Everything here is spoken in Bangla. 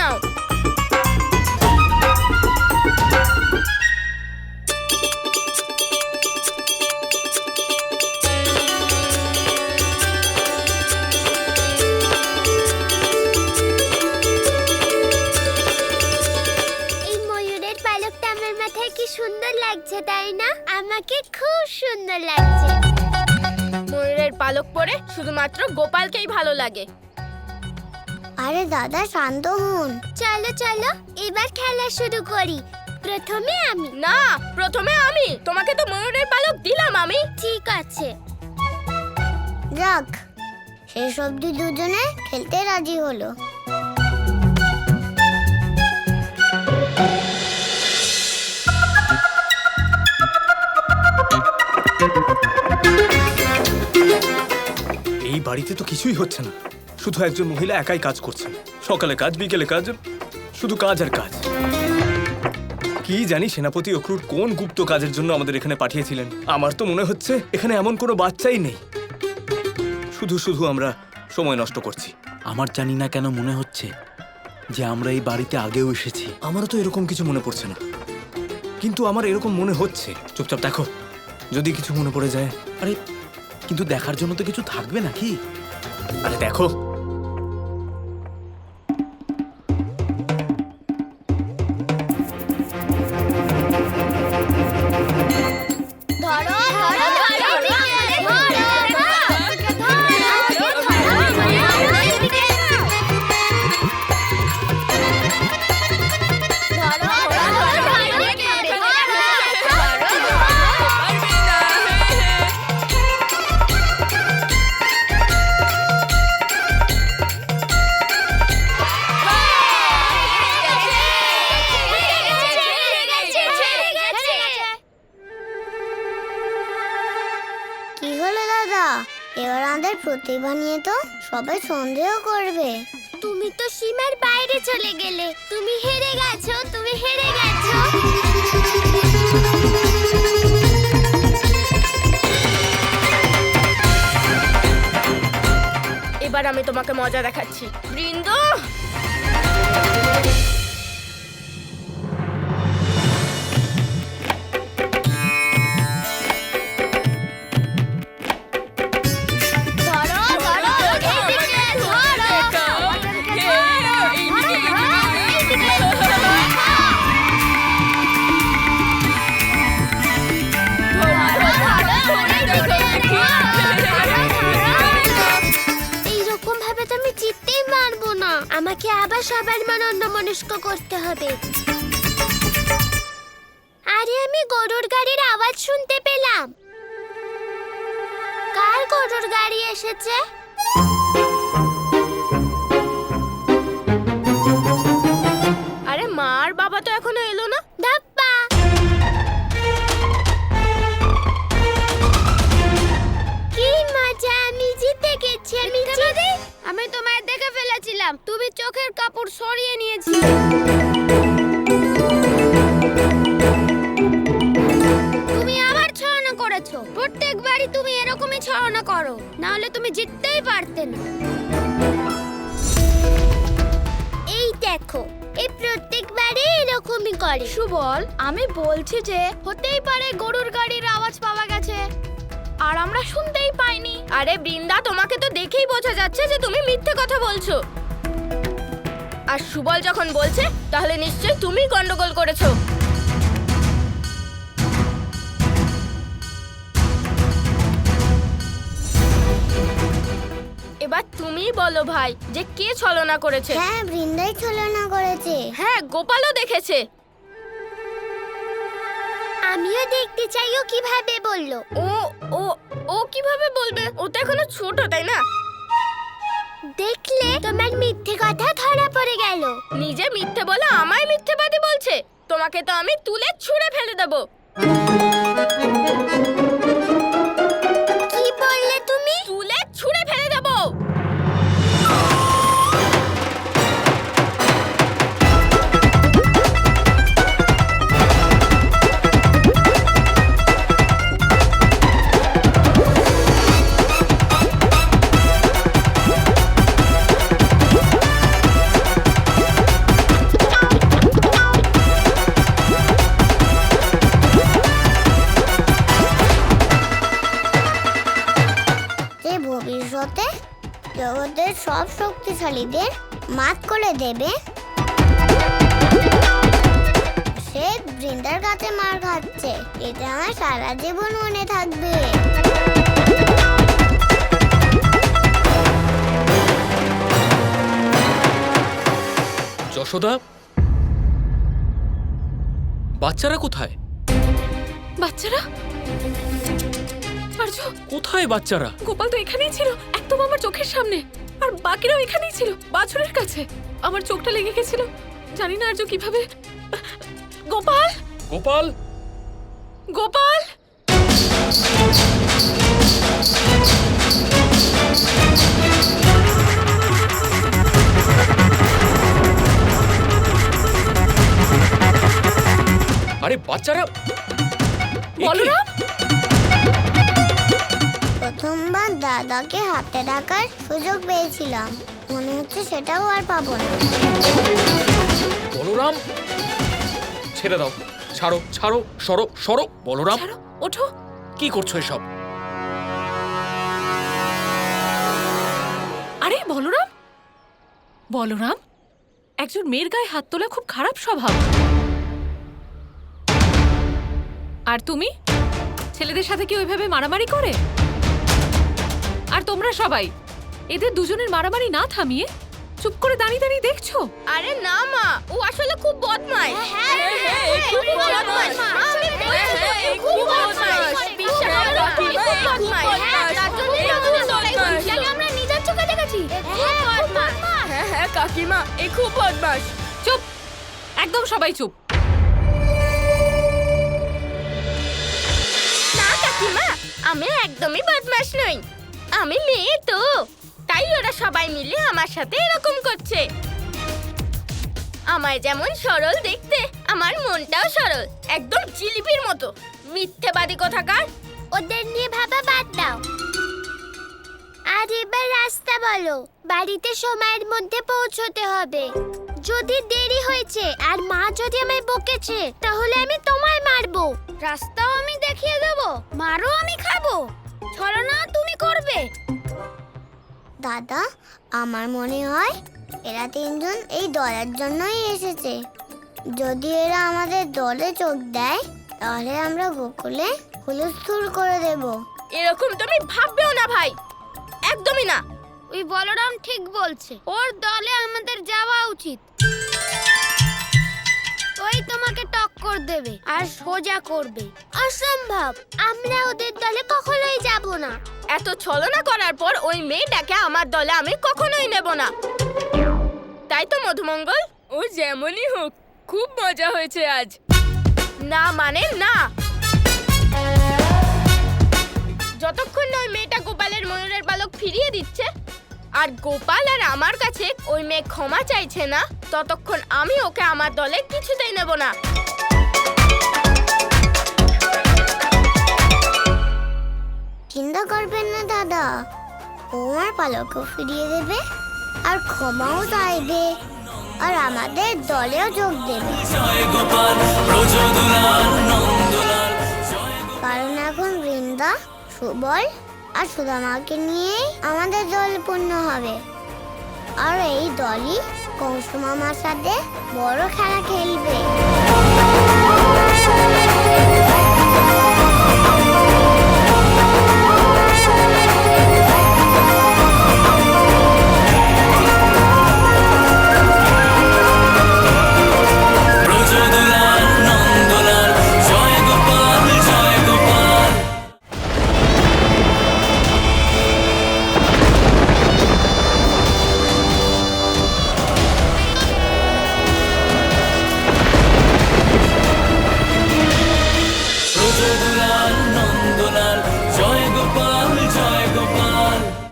নাও। সুন্দর লাগছে তাই না? আমাকে খুব সুন্দর লাগছে। ময়ূরের পালক পরে শুধুমাত্র গোপালকেই ভালো লাগে। আরে দাদা শান্ত হন। চলো চলো এবার খেলা শুরু করি। প্রথমে আমি। না, প্রথমে আমি। তোমাকে তো ময়ূরের পালক দিলাম আমি। ঠিক আছে, যাক শেষ অবধি দুজনে খেলতে রাজি হলো। এই বাড়িতে তো কিছুই হচ্ছে না, শুধু একজন মহিলা একাই কাজ করছে। সকালে কাজ, বিকেলে কাজ, শুধু কাজ আর কাজ। কি জানি সেনাপতি অক্রুর কোন গুপ্ত কাজের জন্য আমাদের এখানে পাঠিয়েছিলেন। আমার তো মনে হচ্ছে এখানে এমন কোনো বাচ্চাই নেই, শুধু শুধু আমরা সময় নষ্ট করছি। আমার জানি না কেন মনে হচ্ছে যে আমরা এই বাড়িতে আগেও এসেছি। আমারও তো এরকম কিছু মনে পড়ছে না, কিন্তু আমার এরকম মনে হচ্ছে। চুপচাপ দেখো, যদি কিছু মনে পড়ে যায়। আরে কিন্তু দেখার জন্য তো কিছু থাকবে নাকি? আরে দেখো, এবার আমাদের প্রতিভা নিয়ে তো সবাই সন্দেহ করবে। তুমি তো সীমার বাইরে চলে গেলে। তুমি হেরে গেছো, তুমি হেরে গেছো। এবার আমি তোমাকে মজা দেখাচ্ছি। বৃন্দ, আমাকে আবার সবার মন অন্যমনস্ক করতে হবে। আরে আমি গরুর গাড়ির আওয়াজ শুনতে পেলাম। কার গরুর গাড়ি এসেছে? আরে মার বাবা তো এখনো এলো না। ধাপ্পা, কি মজা, আমি জিতে গেছি। আমি তোমায় দেখে ফেলেছিলাম, তুমি চোখের কাপড় সরিয়ে নিয়েছিলে। তুমি আবার ছলনা করেছো। প্রত্যেকবারই তুমি এরকমই ছলনা করো, না হলে তুমি জিততেই পারতে না। এই দেখো, এই প্রত্যেকবারই এরকমই করে। সুবল, আমি বলছি যে হতেই পারে গরুর গাড়ির আওয়াজ পাওয়া গেছে আর আমরা শুনতেই পাইনি। আরে বৃন্দা, তোমাকে তো দেখেই বোঝা যাচ্ছে যে তুমি মিথ্যে কথা বলছো। আর সুবল যখন বলছে তাহলে নিশ্চয়ই তুমি গন্ডগোল করেছো। এবার তুমি বলো ভাই, যে কে ছলনা করেছে? হ্যাঁ, বৃন্দাই ছলনা করেছে। হ্যাঁ, গোপালও দেখেছে। আমিও দেখতে চাই ও কিভাবে বললো। ও ও ও কিভাবে বলবে? ও তো এখনো ছোট, তাই না? দেখলে, তোমার মিথ্যে কথা ধরা পড়ে গেল। নিজে মিথ্যে বলে আমায় মিথ্যেবাদী বলছে। তোমাকে তো আমি তুলে ছুঁড়ে ফেলে দেবো। কি বললে তুমি? তুলে ছুঁড়ে ফেলে দেবো। সব শক্তিশালীদের মাত করে দেবে, সে বৃন্দার কাছে মার খাচ্ছে। এটা আমার সারা জীবন মনে থাকবে। যশোদা, বাচ্চারা কোথায়? বাচ্চারা? আর্য, কোথায় বাচ্চারা? গোপাল তো এখানেই ছিল, একদম আমার চোখের সামনে। আর বাকিরাও এখানেই ছিল, বাছুরের কাছে। আমার চোখটা লেগে গেছিল, জানি না আর্য কিভাবে। গোপাল, গোপাল, গোপাল! আরে বাচ্চারা! এ কি? বলরাম! প্রথমবার দাদাকে হাতে রাখার সুযোগ পেয়েছিলাম, মনে হচ্ছে সেটাও আর পাবো না। বলরাম, ছেড়ে দাও, ছাড়ো, ছাড়ো, সরো, সরো। বলরাম, ছাড়ো, ওঠো। কি করছো এসব? আরে বলরাম, বলরাম, একজন মেয়ের গায়ে হাত তোলা খুব খারাপ স্বভাব। আর তুমি ছেলেদের সাথে কি ওইভাবে মারামারি করে? আর তোমরা সবাই এদের দুজনের মারামারি না থামিয়ে চুপ করে দাঁড়িয়ে দাঁড়িয়ে দেখছো? আরে না মা, ও আসলে খুব বদমাশ। খুব বদমাশ। আমি বলছি তো, ও খুব বদমাশ। বিশ্বাস করো, কাকিমা, খুব বদমাশ। তার জন্যই আমাদের লড়াই হচ্ছিল। আমরা নিজের চোখে দেখেছি। হ্যাঁ কাকিমা, এ খুব বদমাশ। চুপ, একদম সবাই চুপ। না কাকিমা, আমি একদমই বদমাশ নই। আমি মেয়ে তো, তাই ওরা সবাই মিলে আমার সাথে এরকম করছে। আমায় যেমন সরল দেখতে, আমার মনটাও সরল, একদম জিলিপির মতো। মিথ্যেবাদী কোথাকার। ওদের নিয়ে ভাবা বাদ দাও। আর এবার রাস্তা বলো, বাড়িতে সময়ের মধ্যে পৌঁছতে হবে। যদি দেরি হয়েছে আর মা যদি আমায় বকেছে, তাহলে আমি তোমায় মারবো। রাস্তাও আমি দেখিয়ে দেবো, মারও আমি খাবো। ছলনা তুমি করবে। দাদা, আমার মনে হয় এরা তিনজন এই দলের জন্যই এসেছে। যদি এরা আমাদের দলে যোগ দেয়, তাহলে আমরা গোকুলে হুলস্থুল করে দেব। এরকম তুমি ভাববেও না ভাই, একদমই না। ওই বলরাম ঠিক বলছে, ওর দলে আমাদের যাওয়া উচিত। ওই তোমাকে টক্কর দেবে আর সোজা করবে। অসম্ভব, আমরা ওদের দলে কখনোই যাব না। এত ছলনা করার পর ওই মেয়েটাকে আমার দলে আমি কখনোই নেব না। তাই তো মধুমঙ্গল, ও যেমনই হোক, খুব মজা হয়েছে আজ। না মানে না। যতক্ষণ না ওই মেয়েটা গোপালের ময়ূরের পালক ফিরিয়ে দিচ্ছে আর গোপাল আর আমার কাছে ওই মেয়ে ক্ষমা চাইছে না, ততক্ষণ আমি ওকে আমার দলে কিছুতেই নেব না। চিন্তা করবেন না দাদা, ও আমার পালকও ফিরিয়ে দেবে আর ক্ষমাও চাইবে আর আমাদের দলেও যোগ দেবে। কারণ এখন বৃন্দা, সুবল আর সুদামাকে নিয়েই আমাদের দল পূর্ণ হবে। আর এই দলই কংস মামার সাথে বড় খেলা খেলবে।